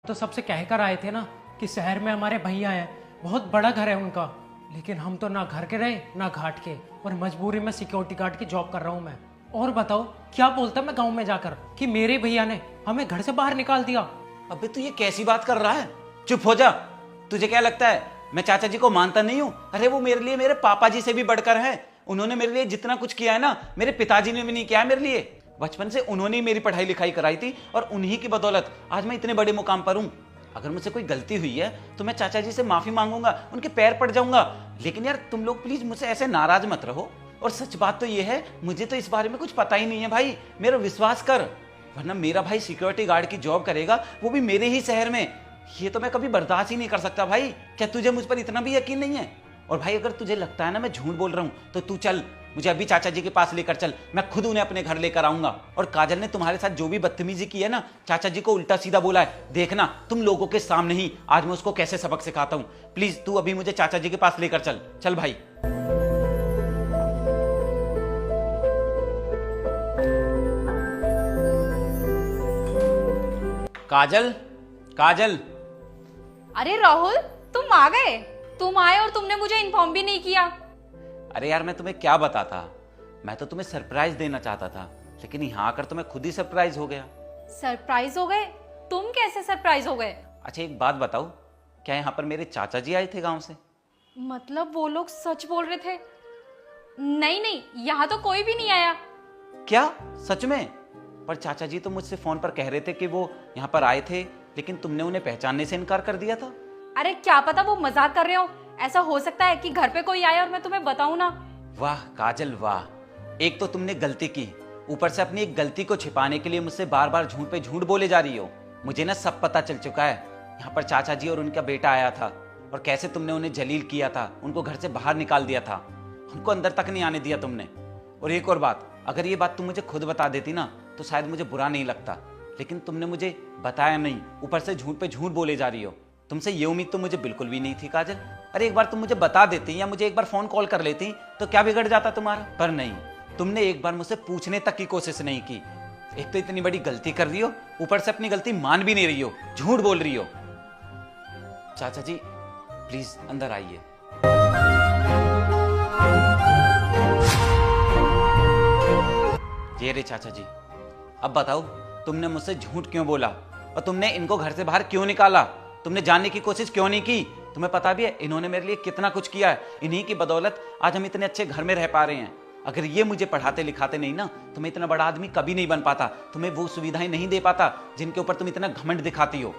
तो सबसे कहकर आए थे ना कि शहर में हमारे भैया हैं, बहुत बड़ा घर है उनका, लेकिन हम तो ना घर के रहे ना घाट के, और मजबूरी में सिक्योरिटी गार्ड की जॉब कर रहा हूँ मैं। और बताओ क्या बोलता मैं गांव में जाकर कि मेरे भैया ने हमें घर से बाहर निकाल दिया। अबे तू ये कैसी बात कर रहा है? चुप हो जा। तुझे क्या लगता है मैं चाचा जी को मानता नहीं हूँ? अरे वो मेरे लिए मेरे पापा जी से भी बढ़कर हैं। उन्होंने मेरे लिए जितना कुछ किया है ना, मेरे पिताजी ने भी नहीं किया है मेरे लिए। बचपन से उन्होंने ही मेरी पढ़ाई लिखाई कराई थी और उन्हीं की बदौलत आज मैं इतने बड़े मुकाम पर हूँ। अगर मुझसे कोई गलती हुई है तो मैं चाचा जी से माफी मांगूंगा, उनके पैर पड़ जाऊंगा। लेकिन यार तुम लोग प्लीज मुझसे ऐसे नाराज मत रहो। और सच बात तो ये है, मुझे तो इस बारे में कुछ पता ही नहीं है भाई, मेरा विश्वास कर। वरना मेरा भाई सिक्योरिटी गार्ड की जॉब करेगा, वो भी मेरे ही शहर में। ये तो मैं कभी बर्दाश्त ही नहीं कर सकता भाई। क्या तुझे मुझ पर इतना भी यकीन नहीं है? और भाई अगर तुझे लगता है ना मैं झूठ बोल रहा हूँ तो तू चल, मुझे अभी चाचा जी के पास लेकर चल, मैं खुद उन्हें अपने घर लेकर आऊंगा। और काजल ने तुम्हारे साथ जो भी बदतमीजी की है ना, चाचा जी को उल्टा सीधा बोला है, देखना तुम लोगों के सामने ही आज मैं उसको कैसे सबक सिखाता हूँ। प्लीज तू अभी मुझे चाचा जी के पास लेकर चल। चल भाई। काजल, काजल। अरे राहुल, तुम आ गए। तुम आए और तुमने मुझे इन्फॉर्म भी नहीं किया। अरे यार मैं तुम्हें क्या बताता, मैं तो तुम्हें सरप्राइज देना चाहता था, लेकिन यहाँ आकर तो मैं खुद ही सरप्राइज हो गया। सरप्राइज हो गए? तुम कैसे सरप्राइज हो गए? अच्छा एक बात बताओ, क्या यहाँ पर मेरे चाचा जी आए थे गांव से? मतलब वो लोग सच बोल रहे थे? नहीं नहीं, यहाँ तो कोई भी नहीं आया। क्या सच में? पर चाचा जी तो मुझसे फोन पर कह रहे थे कि वो यहाँ पर आए थे, लेकिन तुमने उन्हें पहचानने से इनकार कर दिया था। अरे क्या पता वो मजाक कर रहे हो। ऐसा हो सकता है कि घर पे कोई आया और मैं तुम्हें बताऊं ना। वाह काजल वाह, एक तो तुमने गलती की, ऊपर से अपनी एक गलती को छिपाने के लिए मुझसे बार बार झूठ पे झूठ बोले जा रही हो। मुझे ना सब पता चल चुका है। यहाँ पर चाचा जी और उनका बेटा आया था और कैसे तुमने उन्हें जलील किया था, उनको घर से बाहर निकाल दिया था, उनको अंदर तक नहीं आने दिया तुमने। और एक और बात, अगर ये बात तुम मुझे खुद बता देती ना तो शायद मुझे बुरा नहीं लगता, लेकिन तुमने मुझे बताया नहीं, ऊपर से झूठ पे झूठ बोले जा रही हो। तुमसे ये उम्मीद तो मुझे बिल्कुल भी नहीं थी काजल। अरे एक बार तुम मुझे बता देती या मुझे एक बार फोन कॉल कर लेती तो क्या बिगड़ जाता तुम्हारा? पर नहीं, तुमने एक बार मुझसे पूछने तक की कोशिश नहीं की। एक तो इतनी बड़ी गलती कर रही हो, ऊपर से अपनी गलती मान भी नहीं रही हो, झूठ बोल रही हो। चाचा जी प्लीज अंदर आइए। ये रे चाचा जी, अब बताओ तुमने मुझसे झूठ क्यों बोला और तुमने इनको घर से बाहर क्यों निकाला? तुमने जानने की कोशिश क्यों नहीं की? तुम्हें पता भी है इन्होंने मेरे लिए कितना कुछ किया है। इन्हीं की बदौलत आज हम इतने अच्छे घर में रह पा रहे हैं। अगर ये मुझे पढ़ाते लिखाते नहीं ना तो मैं इतना बड़ा आदमी कभी नहीं बन पाता, तुम्हें वो सुविधाएं नहीं दे पाता जिनके ऊपर तुम इतना घमंड दिखाती हो।